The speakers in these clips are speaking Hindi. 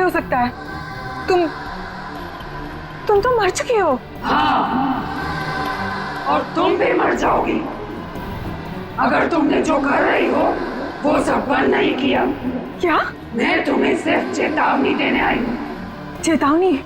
हो सकता है? तुम तो मर चुकी हो। हाँ, और तुम भी मर जाओगी अगर तुमने जो कर रही हो वो सब बंद नहीं किया। क्या? मैं तुम्हें सिर्फ चेतावनी देने आई हूँ। चेतावनी?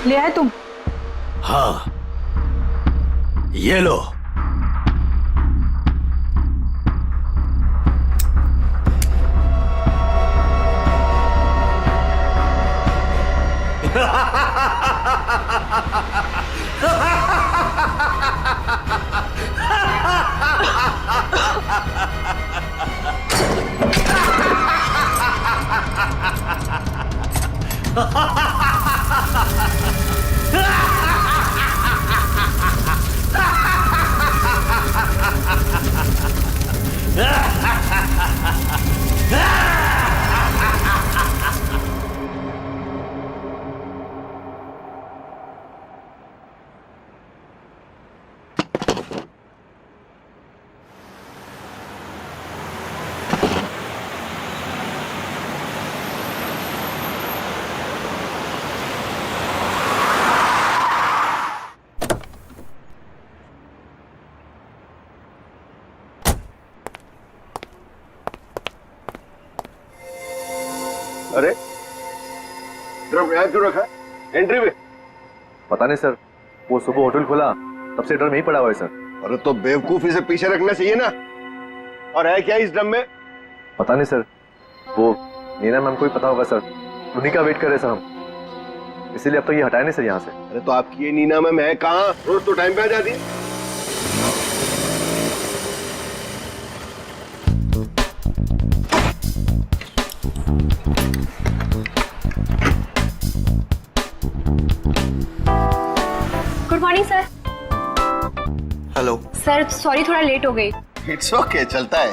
ले आए तुम? हाँ, ये लो। अरे ड्रम यहाँ क्यों रखा एंट्री में? पता नहीं सर, वो सुबह होटल खुला तब से ड्रम यहीं पड़ा हुआ है सर। अरे तो बेवकूफी से पीछे रखना चाहिए ना। और है क्या इस ड्रम में? पता नहीं सर, वो नीना मैम को ही पता होगा सर, उन्हीं का वेट कर रहे सर हम, इसीलिए अब तक ये हटाए नहीं सर यहाँ से। अरे तो आपकी ये नीना मैम है कहाँ? रोज तो टाइम पे आ जाती है। Good morning sir. Hello sir sorry थोड़ा लेट हो गई। इट्स ओके, चलता है।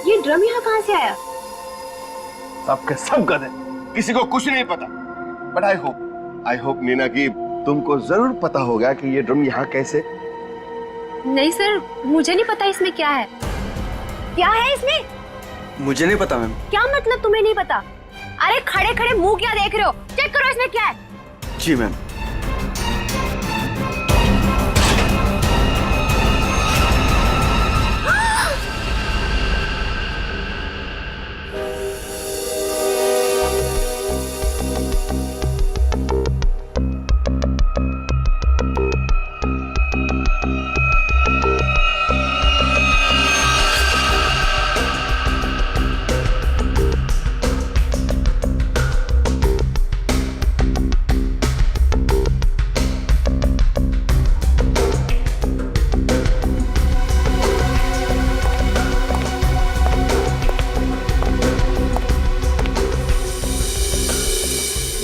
ये ड्रम यहाँ कहाँ से आया? सबके सब गधे, किसी को कुछ नहीं पता। बट आई होप नीना की तुमको जरूर पता होगा कि ये ड्रम यहाँ कैसे। नहीं सर, मुझे नहीं पता इसमें क्या है। क्या है इसमें? मुझे नहीं पता मैम। क्या मतलब तुम्हें नहीं पता? अरे खड़े खड़े मुंह क्या देख रहे हो? चेक करो इसमें क्या है। जी मैम।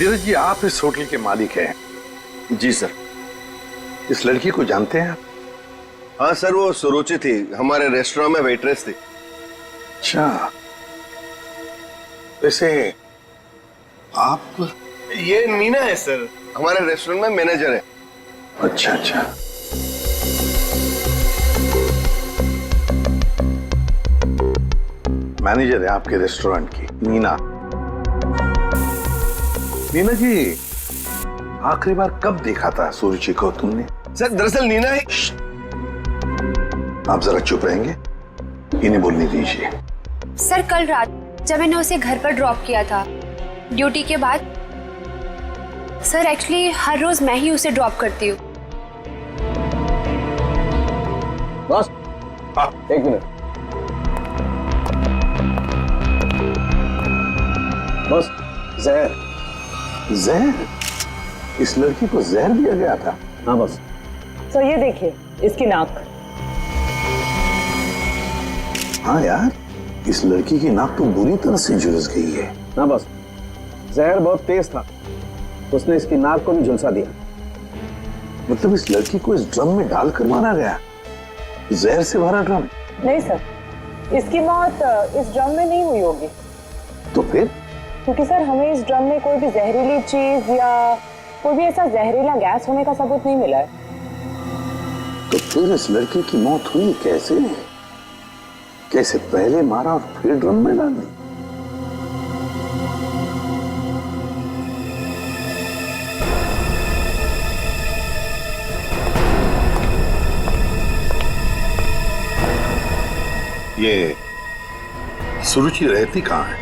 धीरज जी, आप इस होटल के मालिक हैं? जी सर। इस लड़की को जानते हैं आप? हाँ सर, वो सुरुचि थी, हमारे रेस्टोरेंट में वेट्रेस थी। अच्छा, वैसे आप? ये नीना है सर, हमारे रेस्टोरेंट में मैनेजर है। अच्छा अच्छा। मैनेजर है आपके रेस्टोरेंट की नीना। नीना जी, आखिरी बार कब देखा था सुरुचि को तुमने? सर दरअसल नीना है। आप जरा चुप रहेंगे, इन्हें बोलने दीजिए। सर कल रात जब मैंने उसे घर पर ड्रॉप किया था ड्यूटी के बाद। सर एक्चुअली हर रोज मैं ही उसे ड्रॉप करती हूँ। बस एक मिनट। बस जहर। जहर? इस लड़की को जहर दिया गया था? हाँ बस। तो ये देखिए इसकी नाक। हाँ यार, इस लड़की की नाक तो बुरी तरह से झुलस गई है। हाँ बस, जहर बहुत तेज था, उसने इसकी नाक को भी झुलसा दिया। मतलब इस लड़की को इस ड्रम में डाल कर मारा गया? जहर से भरा ड्रम? नहीं सर, इसकी मौत इस ड्रम में नहीं हुई होगी। तो फिर? क्योंकि सर हमें इस ड्रम में कोई भी जहरीली चीज या कोई भी ऐसा जहरीला गैस होने का सबूत नहीं मिला है। तो फिर इस लड़की की मौत हुई कैसे? कैसे पहले मारा और फिर ड्रम में डाल दी? ये सुरुचि रहती कहाँ है?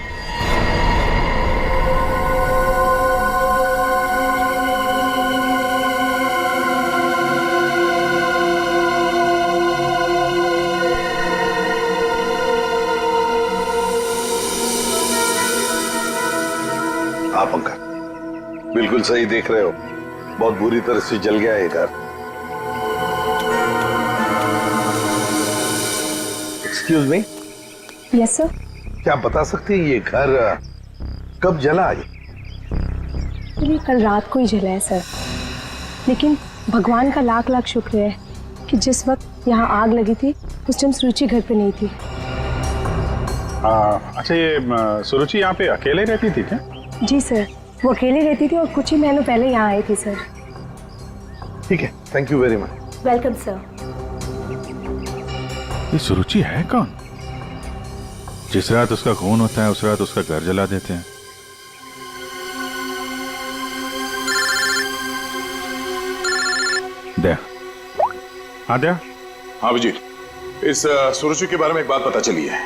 आप अंकल बिल्कुल सही देख रहे हो, बहुत बुरी तरह से जल गया है घर। Excuse me. Yes sir. क्या आप बता सकते हैं ये घर कब जला? ये कल रात को ही जला है सर, लेकिन भगवान का लाख लाख शुक्र है कि जिस वक्त यहाँ आग लगी थी उस टाइम सुरुचि घर पे नहीं थी। अच्छा, ये सुरुचि यहाँ पे अकेले रहती थी क्या? जी सर, वो अकेले रहती थी और कुछ ही महीनों पहले यहाँ आई थी सर। ठीक है, thank you very much. Welcome sir. ये सुरुचि है कौन? जिस रात उसका खून होता है उस रात उसका घर जला देते हैं। दया। हाँ दया। हाँ विजय, इस सुरुचि के बारे में एक बात पता चली है।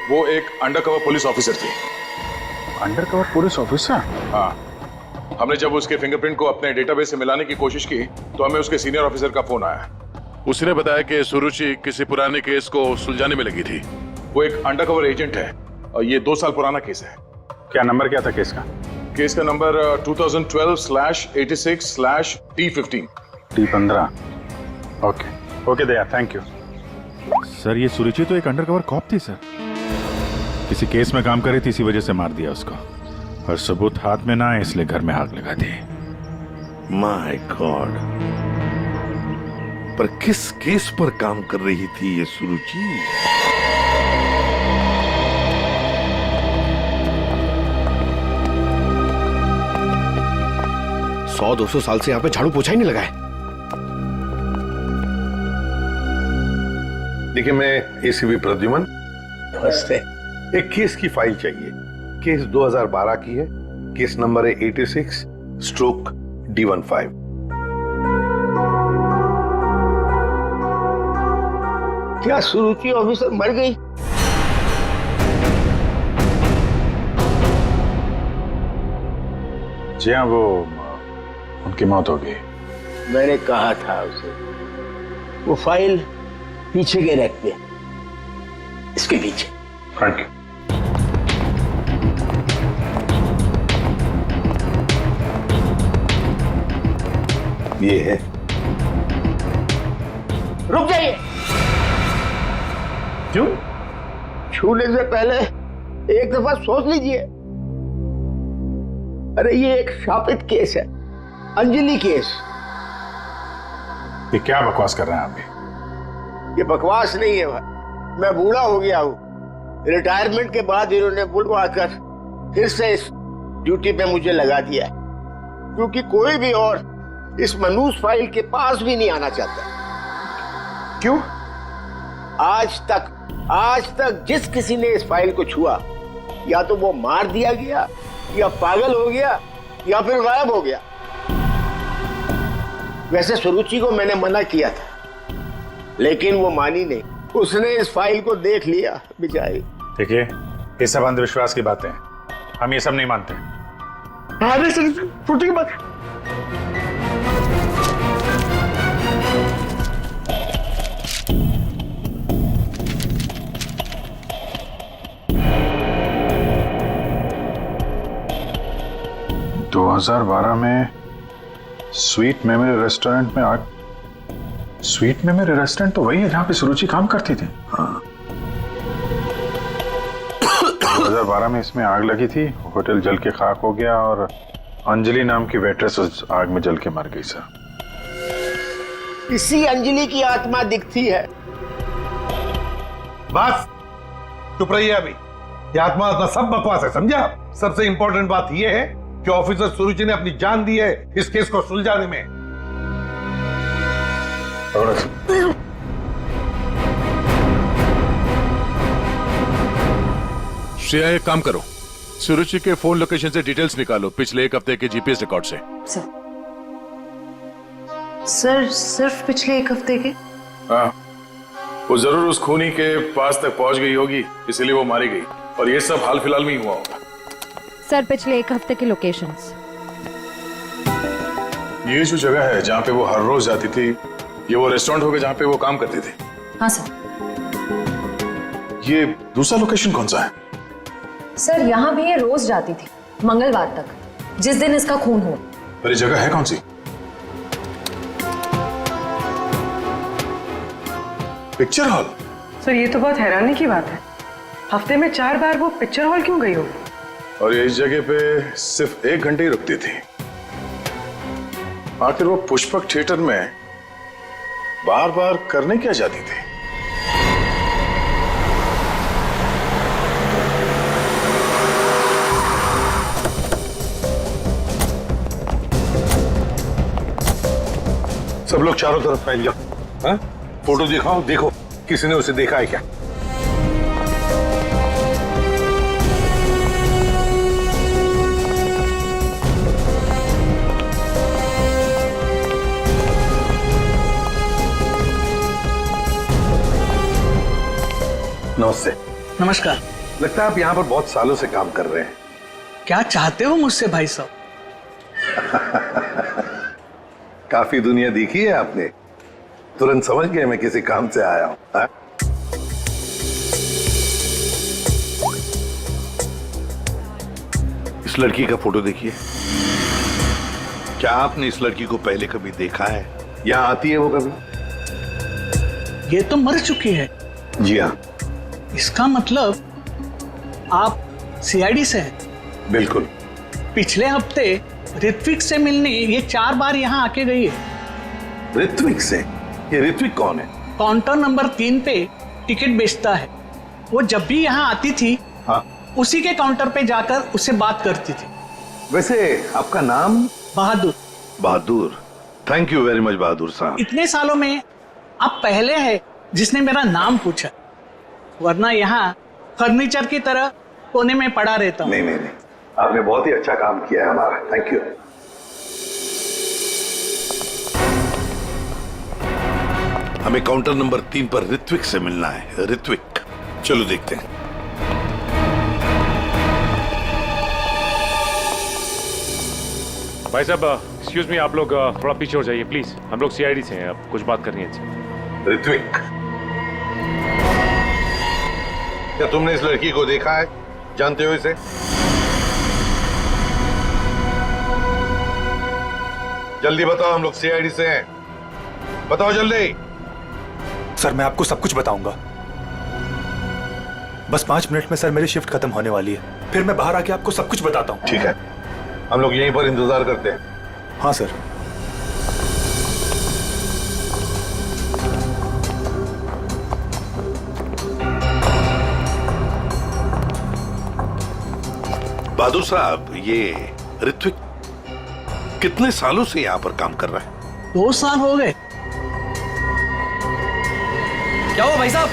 वो एक अंडरकवर पुलिस ऑफिसर थी। Undercover police officer? हाँ, हमने जब उसके फिंगरप्रिंट को अपने डेटाबेस से मिलाने की कोशिश की तो हमें उसके सीनियर ऑफिसर का फोन आया। उसने बताया कि सुरुचि किसी पुराने केस को सुलझाने में लगी थी। वो एक अंडरकवर एजेंट है और ये 2 साल पुराना केस है। क्या नंबर क्या था केस का? केस का number 2012/86/T15। T15। Okay Daya, thank you sir. ये सुरुचि तो एक अंडरकवर कॉप थी सर, किसी केस में काम कर रही थी, इसी वजह से मार दिया उसको, और सबूत हाथ में ना आए इसलिए घर में आग लगा दी। माय गॉड, पर किस केस पर काम कर रही थी ये सुरुचि? सौ 200 साल से यहाँ पे झाड़ू पोछा ही नहीं लगा है। देखिए, मैं एसीपी प्रद्युमन। नमस्ते। एक केस की फाइल चाहिए। केस 2012 की है, केस नंबर है 86/D15। क्या सुरुचि ऑफिसर मर गई? जी हाँ, वो उनकी मौत हो गई। मैंने कहा था उसे, वो फाइल पीछे के रैक पे, इसके पीछे। Thank you. ये है। रुक जाइए। क्यों? छूने से पहले एक दफा सोच लीजिए। अरे ये एक शापित केस है, अंजलि केस। ये क्या बकवास कर रहे हैं आप भी? ये बकवास नहीं है भाई, मैं बूढ़ा हो गया हूँ। रिटायरमेंट के बाद इन्होंने बुलवा कर फिर से इस ड्यूटी पे मुझे लगा दिया है, क्योंकि कोई भी और इस मनूस फाइल के पास भी नहीं आना चाहता। क्यों? आज तक जिस किसी ने इस फाइल को छुआ, या तो वो मार दिया गया, या पागल हो गया, या फिर गायब हो गया। वैसे सुरुचि को मैंने मना किया था, लेकिन वो मानी नहीं। उसने इस फाइल को देख लिया बेचारी। देखिए, ये सब अंधविश्वास की बातें हैं। हम ये सब नहीं मानते। अरे सर सुरुचि की बात। दो 2012 में स्वीट मेमोरी रेस्टोरेंट में आग। स्वीट मेमोरी रेस्टोरेंट तो वही है जहां पे सुरुचि काम करती थी। हाँ। 2012 में इसमें आग लगी थी, होटल जल के खाक हो गया और अंजलि नाम की वेट्रेस उस आग में जल के मर गई सर। इसी अंजलि की आत्मा दिखती है। बस चुप रहिए अभी। ये आत्मा सब बकवास है, समझा? सबसे इंपॉर्टेंट बात यह है कि ऑफिसर सुरुचि ने अपनी जान दी है इस केस को सुलझाने में। श्रेया एक काम करो, सुरुचि के फोन लोकेशन से डिटेल्स निकालो पिछले एक हफ्ते के जीपीएस रिकॉर्ड से। सर सिर्फ पिछले एक हफ्ते के? हाँ, वो जरूर उस खूनी के पास तक पहुंच गई होगी, इसीलिए वो मारी गई और ये सब हाल फिलहाल में ही हुआ होगा। सर पिछले एक हफ्ते के लोकेशंस। ये जो जगह है जहाँ पे वो हर रोज जाती थी, ये वो रेस्टोरेंट होगा जहाँ पे वो काम करती थी? हाँ सर। ये दूसरा लोकेशन कौन सा है? सर यहाँ भी ये रोज जाती थी, मंगलवार तक, जिस दिन इसका खून हुआ। पर ये जगह है कौन सी? Picture hall. सर ये तो बहुत हैरानी की बात है, हफ्ते में 4 बार वो पिक्चर हॉल क्यों गई होगी? और ये इस जगह पे सिर्फ 1 घंटे ही रुकती थी। आखिर वो पुष्पक थिएटर में बार बार करने क्या जाती थी? सब लोग चारों तरफ फैल जाओ। हाँ? फोटो दिखाओ, देखो किसी ने उसे देखा है क्या? नमस्ते। नमस्कार। लगता है आप यहाँ पर बहुत सालों से काम कर रहे हैं। क्या चाहते हो मुझसे भाई साहब? काफी दुनिया देखी है आपने, तुरंत समझ गए मैं किसी काम से आया हूँ। इस लड़की का फोटो देखिए। क्या आपने इस लड़की को पहले कभी देखा है? यहाँ आती है वो कभी? ये तो मर चुकी है। जी हाँ। इसका मतलब आप सीआईडी से हैं? बिल्कुल। पिछले हफ्ते ऋत्विक से मिलने ये 4 बार यहाँ आके गई है। ऋत्विक से? ये ऋत्विक कौन है? काउंटर नंबर 3 पे टिकट बेचता है। वो जब भी यहाँ आती थी, हाँ, उसी के काउंटर पे जाकर उससे बात करती थी। वैसे आपका नाम? बहादुर। बहादुर, थैंक यू वेरी मच बहादुर साहब। इतने सालों में आप पहले हैं जिसने मेरा नाम पूछा, वरना यहाँ फर्नीचर की तरह कोने में पड़ा रहता हूँ। नहीं, आपने बहुत ही अच्छा काम किया है हमारा, थैंक यू। हमें काउंटर नंबर 3 पर ऋत्विक से मिलना है। ऋत्विक, चलो देखते हैं। भाई साहब एक्सक्यूज मी, आप लोग थोड़ा पीछे हो जाइए प्लीज, हम लोग सीआईडी से हैं, अब कुछ बात करनी है। ऋत्विक, क्या तुमने इस लड़की को देखा है? जानते हो इसे? जल्दी बताओ, हम लोग सीआईडी से हैं, बताओ जल्दी। सर मैं आपको सब कुछ बताऊंगा, बस 5 मिनट में सर मेरी शिफ्ट खत्म होने वाली है, फिर मैं बाहर आके आपको सब कुछ बताता हूँ। ठीक है, हम लोग यहीं पर इंतजार करते हैं। हाँ सर। बहादुर साहब, ये ऋत्विक कितने सालों से यहाँ पर काम कर रहा है? 2 साल हो गए। क्या हुआ भाई साहब?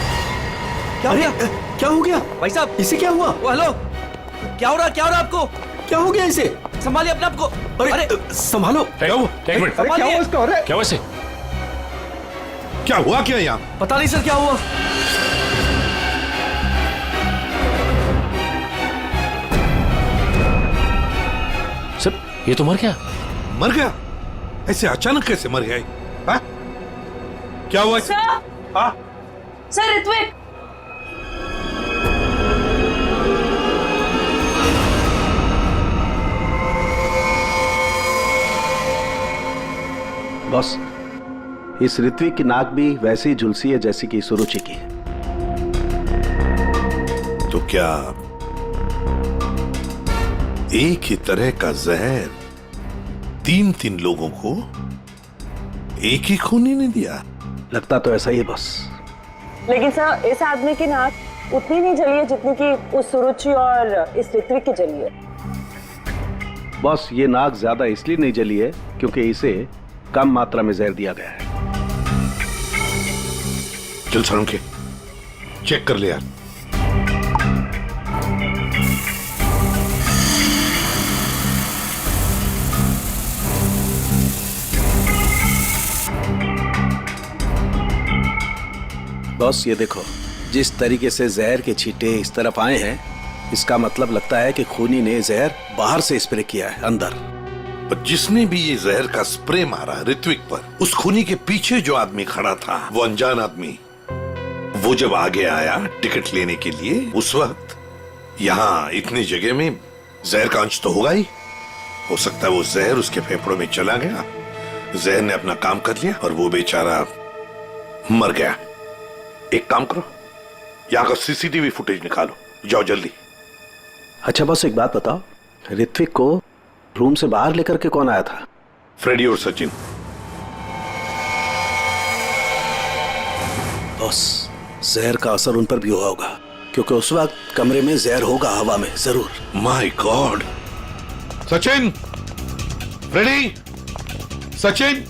क्या हो गया? क्या हो गया भाई साहब? इसे क्या हुआ? हेलो, क्या हो रहा आपको? क्या हो गया इसे? संभालिए अपने आप को। अरे संभालो। क्या हुआ? एक मिनट, क्या हुआ इसका? क्या हुआ इसे? क्या हुआ क्या यहाँ? पता नहीं सर क्या हुआ। ये तो मर गया। मर गया? ऐसे अचानक कैसे मर गया? हाँ? क्या हुआ? हाँ? सर ऋत्विक, बॉस, इस ऋत्विक की नाक भी वैसी झुलसी है जैसी कि सुरुचि की। तो क्या एक ही तरह का जहर तीन लोगों को एक ही खूनी ने दिया? लगता तो ऐसा ही है बॉस। लेकिन सर, इस आदमी की नाक उतनी नहीं जली है जितनी कि उस सुरुचि और इस ऋत्विक की जली है। बॉस, ये नाक ज्यादा इसलिए नहीं जली है क्योंकि इसे कम मात्रा में जहर दिया गया है। चल सर, उनके चेक कर ले यार। बॉस, ये देखो, जिस तरीके से जहर के छींटे इस तरफ आए हैं, इसका मतलब लगता है कि खूनी ने जहर बाहर से स्प्रे किया है अंदर। पर जिसने भी ये जहर का स्प्रे मारा ऋत्विक पर, उस खूनी के पीछे जो आदमी खड़ा था, वो अनजान आदमी, वो जब आगे आया टिकट लेने के लिए, उस वक्त यहाँ इतनी जगह में जहर का अंश तो होगा ही। हो सकता है वो जहर उसके फेफड़ों में चला गया, जहर ने अपना काम कर लिया और वो बेचारा मर गया। एक काम करो, यहाँ का सीसीटीवी फुटेज निकालो, जाओ जल्दी। अच्छा बॉस, एक बात बताओ, ऋत्विक को रूम से बाहर लेकर के कौन आया था? फ्रेडी और सचिन। बॉस, जहर का असर उन पर भी हुआ होगा क्योंकि उस वक्त कमरे में जहर होगा हवा में जरूर। My god! Sachin, Freddie, Sachin,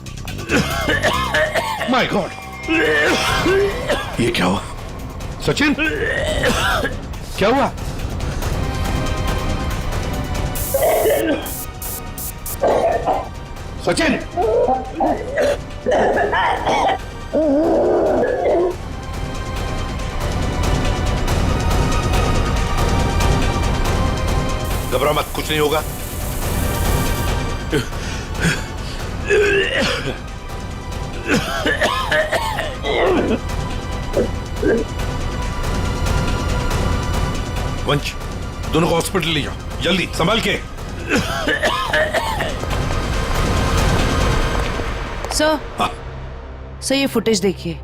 my god! ये क्या हुआ? सचिन, क्या हुआ? सचिन! घबरा मत, कुछ नहीं होगा। वंश, दोनों को हॉस्पिटल ले जाओ जल्दी, संभाल के। सर, सर ये फुटेज देखिए।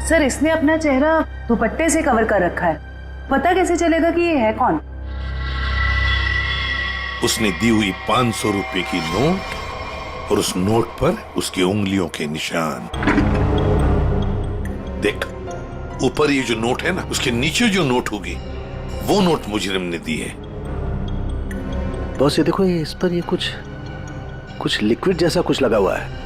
सर, इसने अपना चेहरा दुपट्टे से कवर कर रखा है, पता कैसे चलेगा कि ये है कौन? उसने दी हुई 500 रुपए की नोट और उस नोट पर उसकी उंगलियों के निशान। देख, ऊपर ये जो नोट है ना, उसके नीचे जो नोट होगी वो नोट मुजरिम ने दी है। बॉस, ये देखो, ये इस पर ये कुछ लिक्विड जैसा कुछ लगा हुआ है।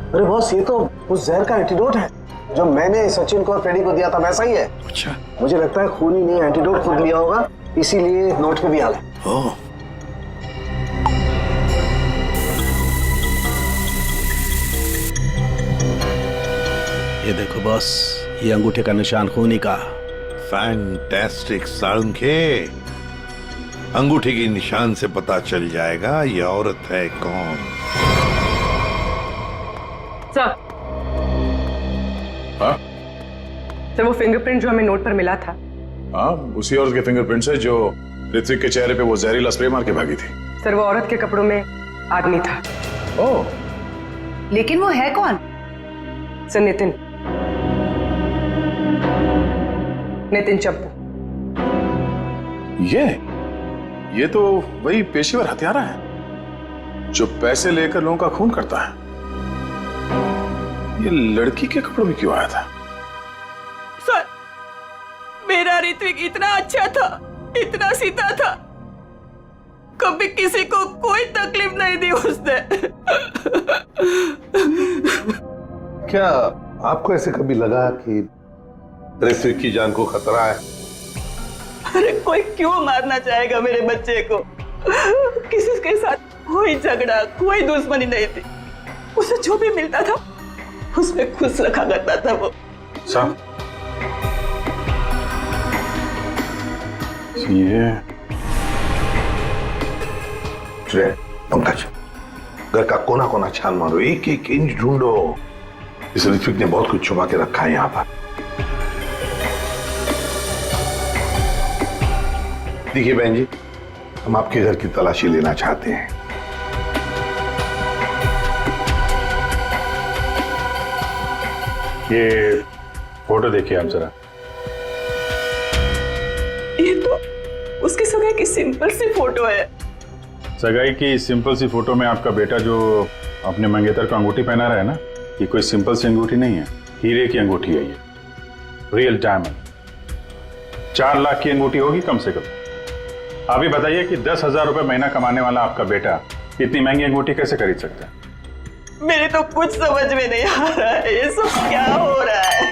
अरे बॉस, ये तो उस जहर का एंटीडोट है जो मैंने सचिन को और फ्रेडी को दिया था, वैसा ही है। अच्छा, मुझे लगता है खूनी ने एंटीडोट खुद लिया होगा, इसीलिए नोट पे भी आ गया। ओह, ये देखो बॉस, ये अंगूठे का निशान खूनी का। फैंटास्टिक साळुंखे। अंगूठे के निशान से पता चल जाएगा ये औरत है कौन। सर, हाँ? सर वो फिंगरप्रिंट जो हमें नोट पर मिला था, हाँ, उसी औरत के फिंगरप्रिंट्स है जो ऋत्विक के चेहरे पे वो जहरीला स्प्रे मार के भागी थी। सर वो औरत के कपड़ों में आदमी था। ओह, लेकिन वो है कौन? सर नितिन चप्पू। ये तो वही पेशेवर हत्यारा है जो पैसे लेकर लोगों का खून करता है। ये लड़की के कपड़ों में क्यों आया था? सर, मेरा ऋत्विक इतना अच्छा था, इतना सीधा था, कभी किसी को कोई तकलीफ नहीं दी उसने। क्या आपको ऐसे कभी लगा कि ऋत्विक की जान को खतरा है? अरे कोई क्यों मारना चाहेगा मेरे बच्चे को? किसी के साथ कोई झगड़ा, कोई दुश्मनी नहीं थी, उसे जो भी मिलता था उसमें खुश रखा करता था वो। साहब ये पंकज, घर का कोना कोना छान मारो, एक एक इंच ढूंढो। इस ऋत्विक ने बहुत कुछ छुपा के रखा है यहाँ पर। देखिए बहन जी, हम आपके घर की तलाशी लेना चाहते हैं। ये फोटो देखिए आप जरा। ये तो उसकी सगाई की सिंपल सी फोटो है। सगाई की सिंपल सी फोटो में आपका बेटा जो अपने मंगेतर को अंगूठी पहना रहा है ना, ये कोई सिंपल सी अंगूठी नहीं है, हीरे की अंगूठी है ये, रियल डायमंड। 4 लाख की अंगूठी होगी कम से कम। आप ही बताइए कि 10,000 रुपए महीना कमाने वाला आपका बेटा इतनी महंगी अंगूठी कैसे खरीद सकता है? मेरे तो कुछ समझ में नहीं आ रहा है, ये सब क्या हो रहा है?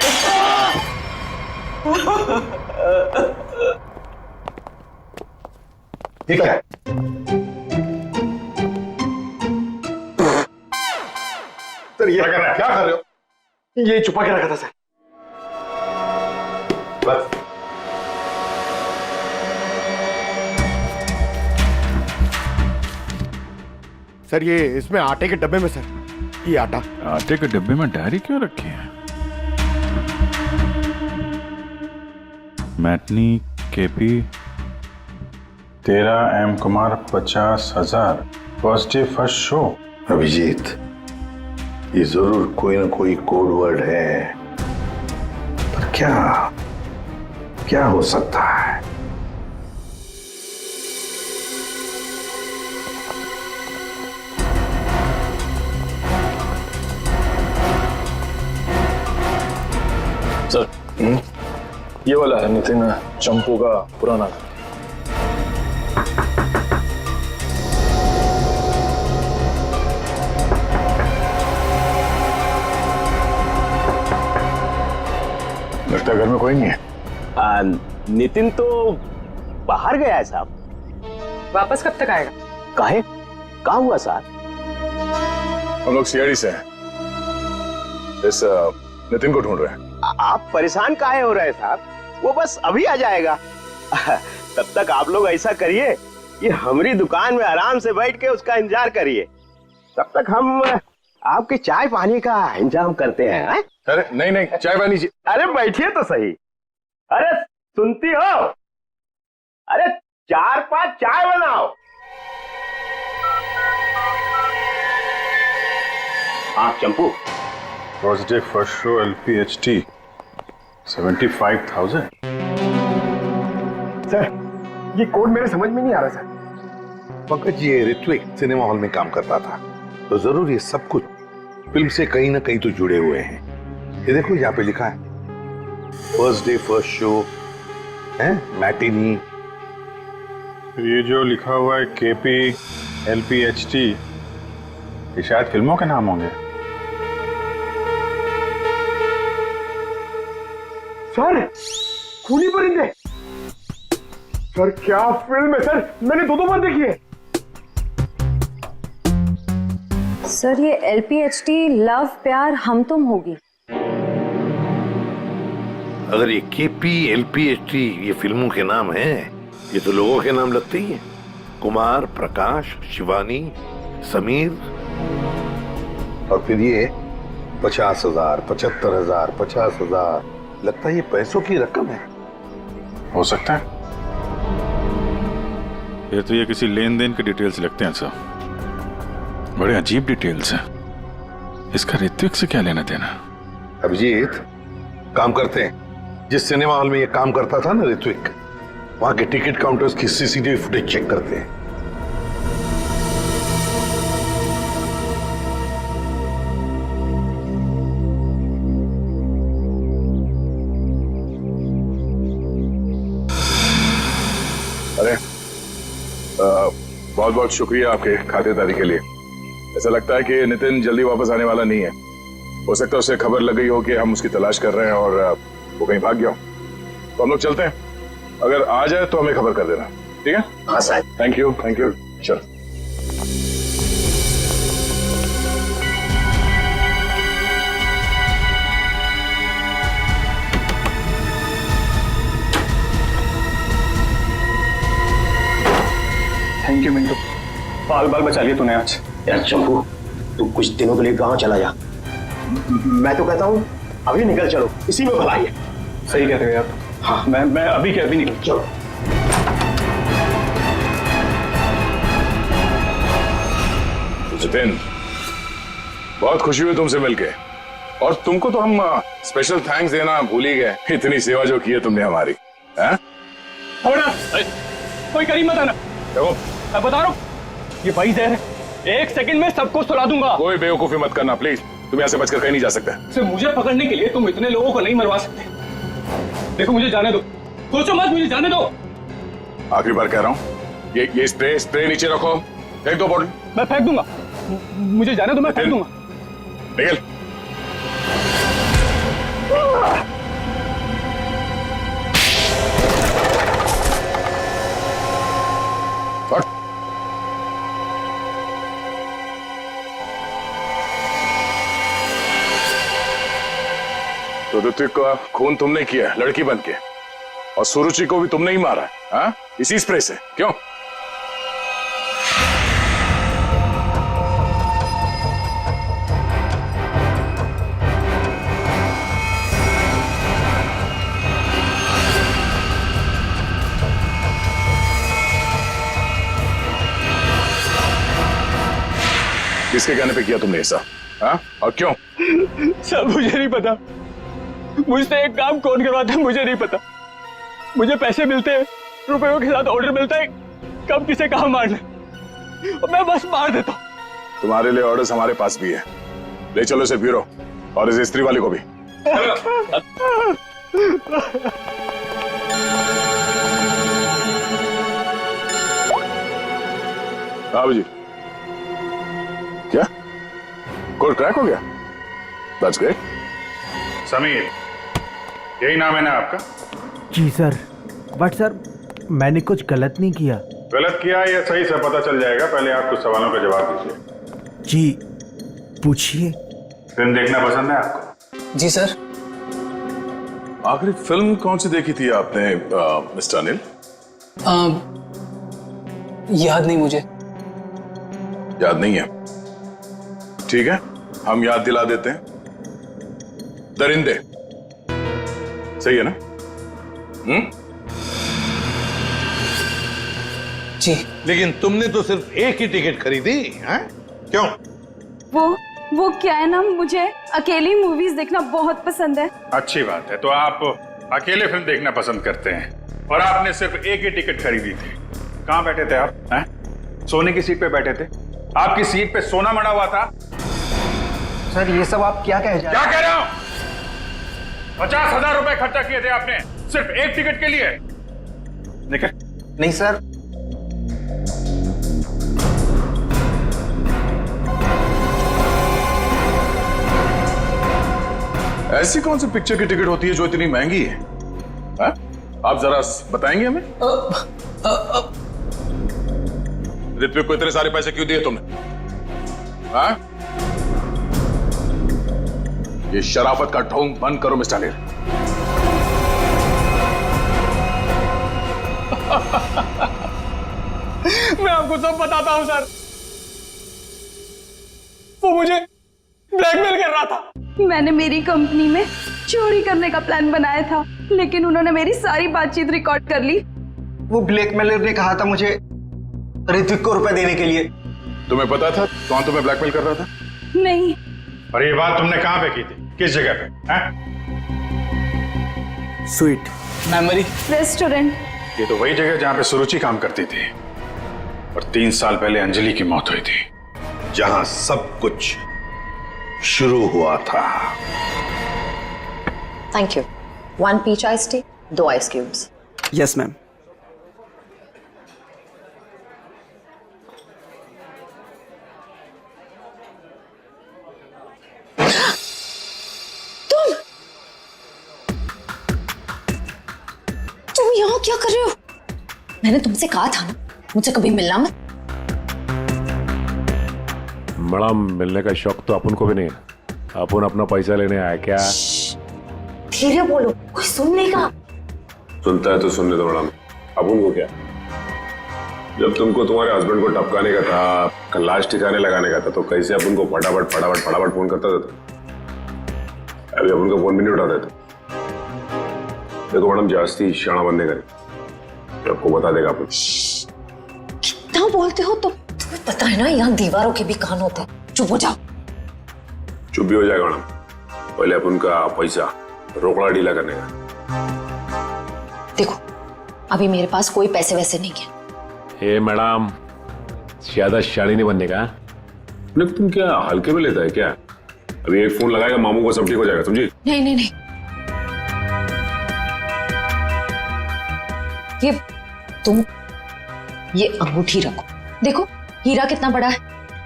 ठीक है, सर ये क्या कर रहे हो? ये छुपा के रखा था सर। बस सर ये इसमें आटे के डब्बे में सर, ये आटा। आटे के डब्बे में डायरी क्यों रखी है? Matinee KP 13 M Kumar 50,000 first day first show. Abhijeet, ये जरूर कोई ना कोई कोड वर्ड है, पर क्या हो सकता है? सर, ये वाला है नितिन चंपू का पुराना। लगता है घर में कोई नहीं है। नितिन तो बाहर गया है साहब। वापस कब तक आएगा? काहे? कहाँ हुआ साहब? हम लोग सीआईडी से हैं, इस नितिन को ढूंढ रहे हैं। आप परेशान काहे हो रहे हैं साहब? वो बस अभी आ जाएगा। तब तक आप लोग ऐसा करिए कि हमारी दुकान में आराम से बैठ के उसका इंतजार करिए, तब तक हम आपके चाय पानी का इंतजाम करते हैं। अरे नहीं, चाय पानी जी। अरे बैठिए तो सही। अरे सुनती हो? अरे 4-5 चाय बनाओ। हाँ Champu, first day first show LPHT 75,000। Sir ये कोड मेरे समझ में नहीं आ रहा सर। पंकज, ये ऋत्विक सिनेमा हॉल में काम करता था, तो जरूर ये सब कुछ फिल्म से कहीं ना कहीं तो जुड़े हुए हैं। ये देखो यहाँ पे लिखा है फर्स्ट डे फर्स्ट शो है, मैटिनी। ये जो लिखा हुआ है KP LPHT, ये शायद फिल्मों के नाम होंगे। सर खूनी परिंदे, सर क्या फिल्म है सर, मैंने 2 बार देखी है। सर ये LPHT लव प्यार हम तुम होगी। अगर ये KP LPHT ये फिल्मों के नाम हैं, ये तो लोगों के नाम लगते ही हैं। कुमार, प्रकाश, शिवानी, समीर, और फिर ये 50,000, 75,000, 50,000, लगता है ये पैसों की रकम है। हो सकता है। ये तो ये किसी लेन देन के डिटेल्स लगते हैं सर, बड़े अजीब डिटेल्स हैं। इसका ऋत्विक से क्या लेना देना? अभिजीत, काम करते हैं, जिस सिनेमा हॉल में ये काम करता था ना ऋत्विक, वहां के टिकट काउंटर्स की CCTV फुटेज चेक करते हैं। अरे बहुत बहुत शुक्रिया आपके खातिरदारी के लिए। ऐसा लगता है कि नितिन जल्दी वापस आने वाला नहीं है। हो सकता है उसे खबर लग गई हो कि हम उसकी तलाश कर रहे हैं और वो कहीं भाग गया हो। तो हम लोग चलते हैं, अगर आ जाए तो हमें खबर कर देना, ठीक है? हाँ साहब। Thank you. चल। बाल बाल बचा लिए तूने आज। यार चंपू, तू कुछ दिनों के लिए गांव चला जा। मैं तो कहता हूँ अभी निकल चलो, इसी में भलाई है। सही कह रहे हो यार। हाँ, मैं अभी के अभी निकल। चलो। जितेन, बहुत खुशी हुई तुमसे मिलके, और तुमको तो हम स्पेशल थैंक्स देना भूल ही गए, इतनी सेवा जो की है तुमने हमारी। हैं? कोई करीब मत आना। देखो, मैं बता रहा हूँ, ये वही जहर है, एक सेकंड में सबको सुला दूंगा। कोई बेवकूफी मत करना प्लीज, तुम यहाँ से बचकर कहीं नहीं जा सकते। सिर्फ मुझे पकड़ने के लिए तुम इतने लोगों को नहीं मरवा सकते। देखो मुझे जाने दो, सोचो मत, मुझे जाने दो। आखिरी बार कह रहा हूँ, ये स्प्रे नीचे रखो, फेंक दो बोतल। मैं फेंक दूंगा, मुझे जाने दो, मैं फेंक दूंगा। निकल। तो ऋत्विक का खून तुमने किया लड़की बन के, और सुरुचि को भी तुमने ही मारा, हाँ? इसी स्प्रे से, क्यों? किसके कहने पे किया तुमने ऐसा, हाँ? और क्यों? सब मुझे नहीं पता, मुझसे एक काम कौन करवाता है मुझे नहीं पता। मुझे पैसे मिलते हैं, रुपयों के साथ ऑर्डर मिलता है कब किसे कहाँ मारना, और मैं बस मार देता हूँ। तुम्हारे लिए ऑर्डर्स हमारे पास भी है, ले चलो इसे ब्यूरो, और इस स्त्री वाले को भी। हाँ जी, क्या कोड क्रैक हो गया? That's great. समीर, यही नाम है ना आपका? जी सर, बट सर मैंने कुछ गलत नहीं किया। गलत किया या सही से पता चल जाएगा, पहले आप कुछ सवालों का जवाब दीजिए। जी पूछिए। फिल्म देखना पसंद है आपको? जी सर। आखिरी फिल्म कौन सी देखी थी आपने मिस्टर अनिल? याद नहीं मुझे। याद नहीं है? ठीक है, हम याद दिला देते हैं। दरिंदे, सही है ना? जी। लेकिन तुमने तो सिर्फ एक ही टिकट खरीदी, हैं? क्यों? वो क्या है ना, मुझे अकेली मूवीज देखना बहुत पसंद है। अच्छी बात है, तो आप अकेले फिल्म देखना पसंद करते हैं, और आपने सिर्फ एक ही टिकट खरीदी थी। कहाँ बैठे थे आप? हैं? सोने की सीट पे बैठे थे? आपकी सीट पे सोना मड़ा हुआ था? सर ये सब आप क्या कह रहे हैं? क्या कह रहा हूं? 50,000 रुपए खर्चा किए थे आपने सिर्फ एक टिकट के लिए। निकल। नहीं सर। ऐसी कौन सी पिक्चर की टिकट होती है जो इतनी महंगी है? हा? आप जरा बताएंगे हमें? ऋत्विक को इतने सारे पैसे क्यों दिए तुमने? हा? ये शराफत का ढोंग बंद करो मिस्टर अनिल। मैं आपको सब बताता हूं सर, वो मुझे ब्लैकमेल कर रहा था। मैंने मेरी कंपनी में चोरी करने का प्लान बनाया था, लेकिन उन्होंने मेरी सारी बातचीत रिकॉर्ड कर ली। वो ब्लैकमेलर ने कहा था मुझे ऋत्विक को रुपए देने के लिए। तुम्हें पता था कौन तुम्हें ब्लैकमेल कर रहा था? नहीं। और ये बात तुमने कहां पे की थी, किस जगह पे? Sweet memory restaurant. ये तो वही जगह जहां पे सुरुचि काम करती थी, और 3 साल पहले अंजलि की मौत हुई थी। जहां सब कुछ शुरू हुआ था। Thank you. 1 peach ice tea, 2 ice cubes. Yes ma'am. तुम यहाँ क्या कर रहे हो? मैंने तुमसे कहा था ना मुझसे कभी मिलना मत। मैडम, मिलने का शौक तो अपन को भी नहीं है, अपन अपना पैसा लेने आया क्या? धीरे बोलो, कोई सुन लेगा। सुनता है तो सुनने दो मैडम, अब उनको क्या? जब तुमको तुम्हारे हस्बैंड को टपकाने का था, लाश ठिकाने लगाने का था, तो कैसे अपन को फटाफट फोन करता था? अभी अपन का फोन भी नहीं उठाते थे। देखो मैडम, जास्ती शाणा बनने का आपको बता देगा अपन। कितना बोलते हो तुम? तुम्हें पता है ना यहाँ दीवारों के भी कान होते हैं। चुप हो जाओ। चुप भी हो जाएगा मैडम, पहले अपन का पैसा रोकड़ा ढीला करने का। देखो अभी मेरे पास कोई पैसे वैसे नहीं है। ए मैडम, ज्यादा शाड़ी नहीं बनने का। नहीं तुम क्या हल्के में लेता है क्या? अभी एक फोन लगाएगा मामू को, सब ठीक हो जाएगा, समझी? नहीं नहीं नहीं, ये अंगूठी रखो। देखो हीरा कितना बड़ा है,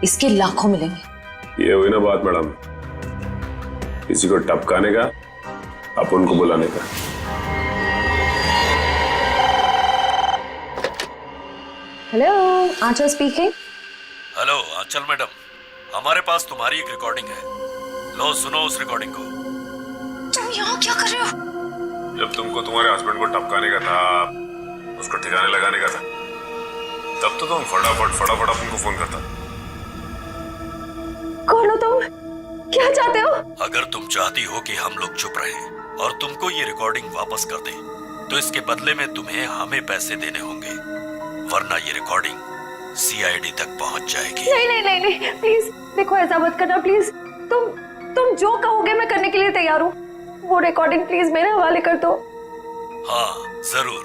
इसके लाखों मिलेंगे। ये हुई ना बात मैडम, किसी को टपकाने का, अपन को बुलाने का। हेलो, आंचल स्पीकिंग। हेलो आंचल मैडम, हमारे पास तुम्हारी एक रिकॉर्डिंग है, लो सुनो उस रिकॉर्डिंग को। तुम यहाँ क्या कर रहे हो? जब तुमको तुम्हारे हस्बैंड को टपकाने का था, उसको ठिकाने लगाने का था, तब तो तुम फटाफट अपन को फोन करता। कौन हो तुम? क्या चाहते हो? अगर तुम चाहती हो कि हम लोग चुप रहें और तुमको ये रिकॉर्डिंग वापस कर दें, तो इसके बदले में तुम्हें हमें पैसे देने होंगे, वरना ये रिकॉर्डिंग सीआईडी तक पहुंच जाएगी। नहीं नहीं नहीं नहीं, प्लीज देखो ऐसा मत करना प्लीज। तुम जो कहोगे मैं करने के लिए तैयार हूँ। वो रिकॉर्डिंग प्लीज मेरे हवाले कर दो। हाँ जरूर,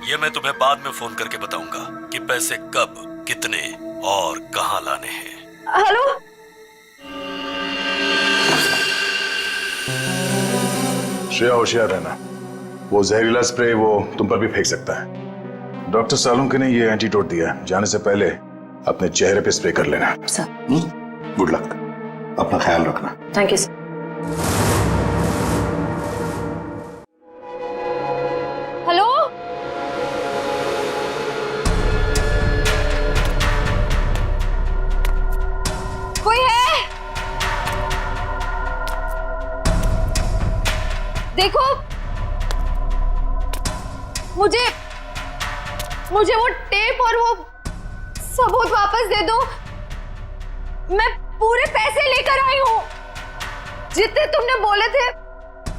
ये मैं तुम्हें बाद में फोन करके बताऊंगा कि पैसे कब, कितने और कहाँ लाने हैं। हेलो, श्रेया होशियार रहना, वो जहरीला स्प्रे वो तुम पर भी फेंक सकता है। डॉक्टर सालुंके ने ये एंटीडोट दिया, जाने से पहले अपने चेहरे पे स्प्रे कर लेना। गुड लक, अपना ख्याल रखना। Thank you sir. हेलो, कोई है? देखो मुझे वो टेप और वो सबूत वापस दे दो। मैं पूरे पैसे लेकर आई हूँ, जितने तुमने बोले थे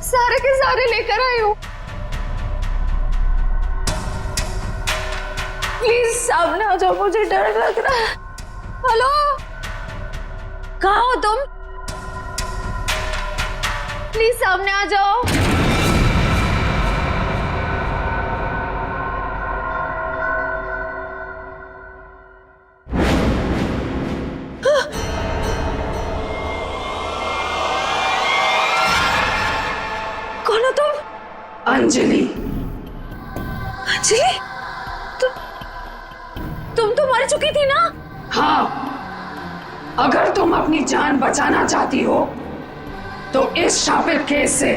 सारे के सारे लेकर आई हूँ। प्लीज सामने आ जाओ, मुझे डर लग रहा है। हेलो, कहाँ हो तुम? प्लीज सामने आ जाओ। कौन हो तुम? अंजलि। अंजलि, तुम तो मर चुकी थी ना? हाँ, अगर तुम अपनी जान बचाना चाहती हो तो इस शापित केस से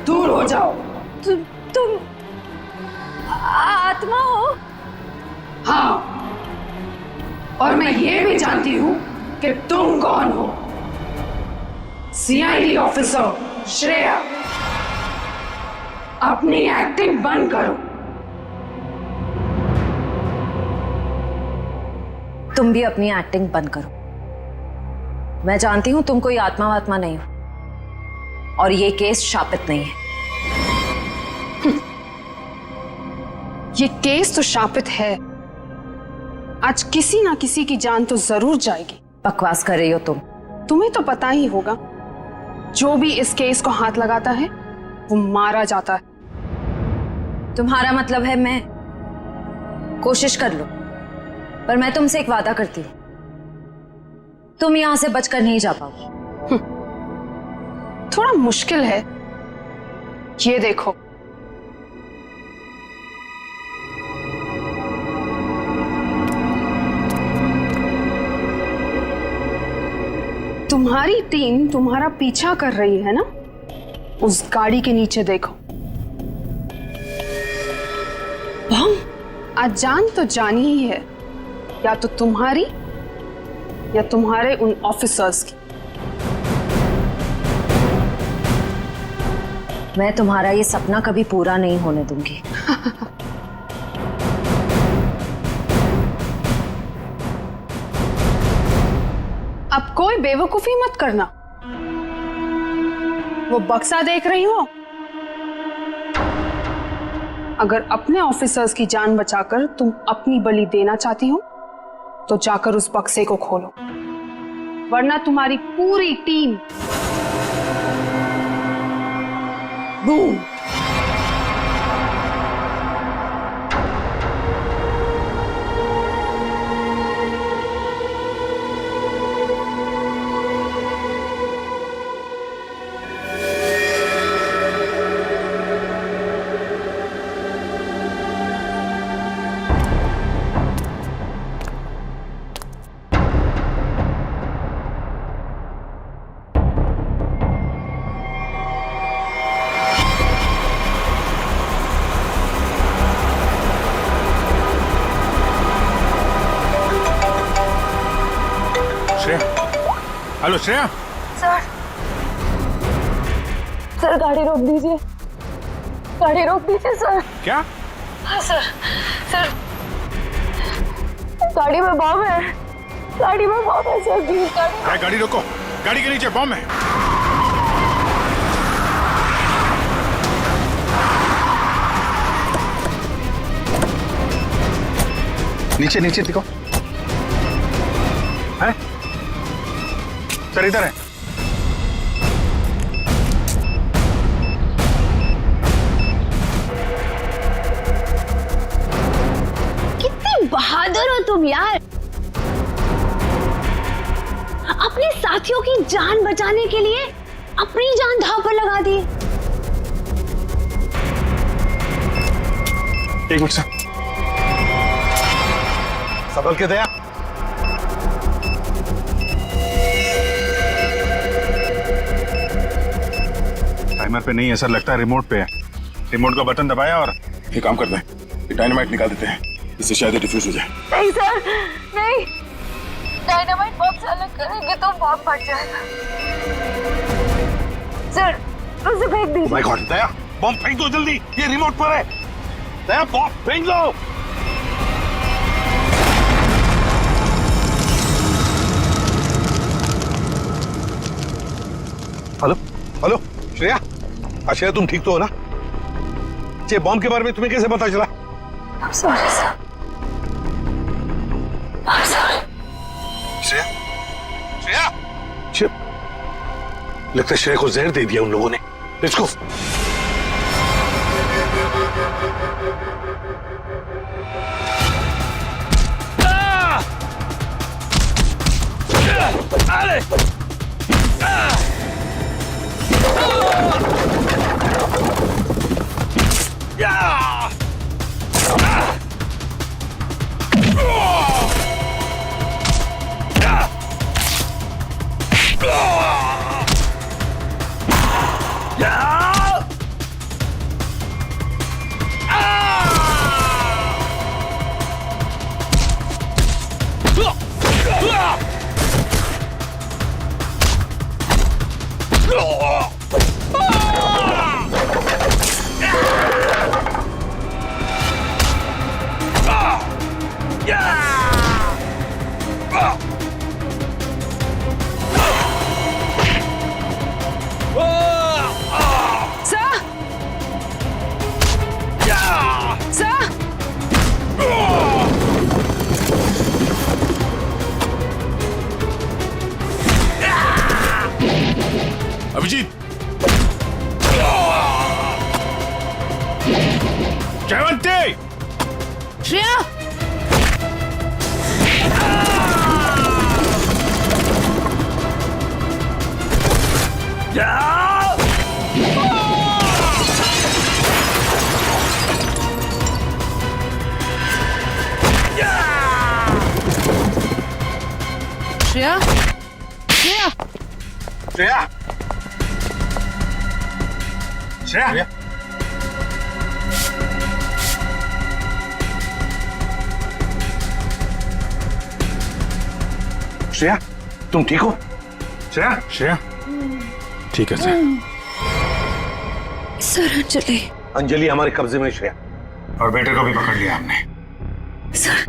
दूर हो जाओ। तुम आत्मा हो? हाँ, और मैं ये भी जानती हूँ कि तुम कौन हो। सीआईडी ऑफिसर श्रेया, अपनी एक्टिंग बंद करो। तुम भी अपनी एक्टिंग बंद करो। मैं जानती हूं तुम कोई आत्मा वात्मा नहीं हो, और ये केस शापित नहीं है। ये केस तो शापित है। आज किसी ना किसी की जान तो जरूर जाएगी। बकवास कर रही हो तुम। तुम्हें तो पता ही होगा, जो भी इस केस को हाथ लगाता है वो मारा जाता है। तुम्हारा मतलब है मैं कोशिश कर लूं, पर मैं तुमसे एक वादा करती हूं, तुम यहां से बचकर नहीं जा पाओगी। थोड़ा मुश्किल है। ये देखो, तुम्हारी टीम तुम्हारा पीछा कर रही है ना? उस गाड़ी के नीचे देखो। बम, आज जान तो जानी ही है, या तो तुम्हारी या तुम्हारे उन ऑफिसर्स की। मैं तुम्हारा ये सपना कभी पूरा नहीं होने दूंगी। कोई बेवकूफी मत करना। वो बक्सा देख रही हो? अगर अपने ऑफिसर्स की जान बचाकर तुम अपनी बलि देना चाहती हो तो जाकर उस बक्से को खोलो, वरना तुम्हारी पूरी team boom. Hello Shreya. Sir, sir गाड़ी रोक दीजिए, गाड़ी रोक दीजिए सर। क्या? हाँ सर, सर गाड़ी में बम है, गाड़ी में बम है सर, प्लीज गाड़ी रोको, गाड़ी के नीचे बम है। नीचे नीचे दिखो। है? सर इधर है। कितने बहादुर हो तुम यार, अपने साथियों की जान बचाने के लिए अपनी जान दांव पर लगा दी। एक मिनट सर, संभल के दया। टाइमर पे नहीं है सर, लगता है रिमोट पे है। रिमोट का बटन दबाया और ये काम करते हैं, डायनामाइट निकाल देते हैं, इससे शायद डिफ्यूज हो जाए। नहीं सर, नहीं, डायनामाइट बम से अलग करेंगे तो बम फट जाएगा। सर उसे फेंक दीजिए। माय गॉड, दया बम फेंक दो जल्दी, ये रिमोट पर है। दया बम फेंक दो। हेलो हेलो श्रेया, श्रेया तुम ठीक तो हो ना? ये बॉम्ब के बारे में तुम्हें कैसे पता चला? I'm sorry sir, I'm sorry। Shreya, Shreya, लगता है श्रेया को जहर दे दिया उन लोगों ने। Let's go. अरे अभिजीत, जयवंती, श्रेया, श्रेया, श्रेया, श्रेया, श्रेया, श्रेया तुम ठीक हो? श्रेया, श्रेया ठीक है सर। सर अंजलि, अंजलि हमारे कब्जे में। श्रेया और बेटे को भी पकड़ लिया हमने। सर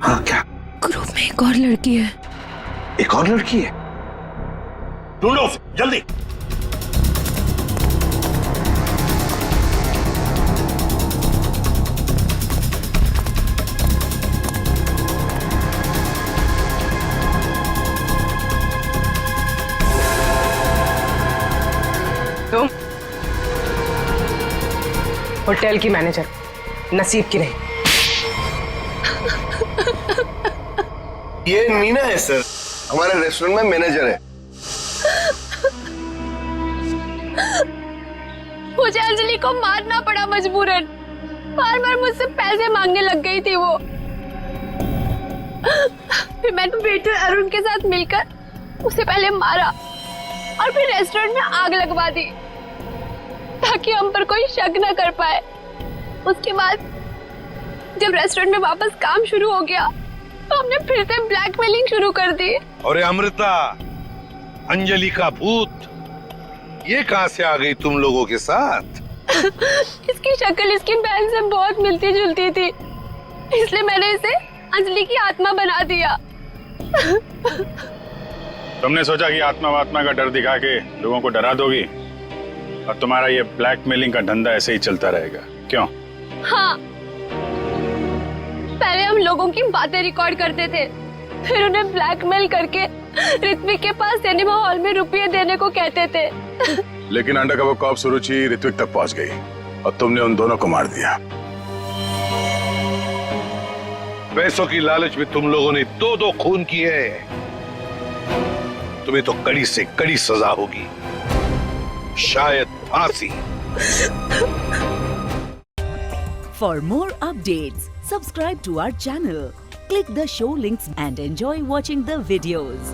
हाँ क्या? ग्रुप में एक और लड़की है। एक और लड़की है? ढूंढो उसे, जल्दी। तुम होटल की मैनेजर नसीब की नहीं। ये मीना है सर, हमारे रेस्टोरेंट में मैनेजर है। मुझे अंजलि को मारना पड़ा मजबूरन। बार बार मुझसे पैसे मांगने लग गई थी वो। फिर मैंने वेटर अरुण के साथ मिलकर उसे पहले मारा और फिर रेस्टोरेंट में आग लगवा दी ताकि हम पर कोई शक न कर पाए। उसके बाद जब रेस्टोरेंट में वापस काम शुरू हो गया तो हमने फिर से ब्लैकमेलिंग शुरू कर दी। अरे अमृता, अंजलि का भूत ये कहां से आ गई तुम लोगों के साथ? इसकी शक्ल इसकी बहन से बहुत मिलती जुलती थी, इसलिए मैंने इसे अंजलि की आत्मा बना दिया। तुमने सोचा कि आत्मा वात्मा का डर दिखा के लोगों को डरा दोगी और तुम्हारा ये ब्लैकमेलिंग का धंधा ऐसे ही चलता रहेगा, क्यों? हाँ, पहले हम लोगों की बातें रिकॉर्ड करते थे, फिर उन्हें ब्लैकमेल करके ऋत्विक के पास सिनेमा हॉल में रुपये देने को कहते थे। लेकिन अंडरकवर कॉप सुरुचि ऋत्विक तक पहुंच गई और तुमने उन दोनों को मार दिया। पैसों की लालच में तुम लोगों ने दो खून किए। तुम्हें तो कड़ी से कड़ी सजा होगी, शायद फांसी। For more updates, subscribe to our channel, click the show links and enjoy watching the videos.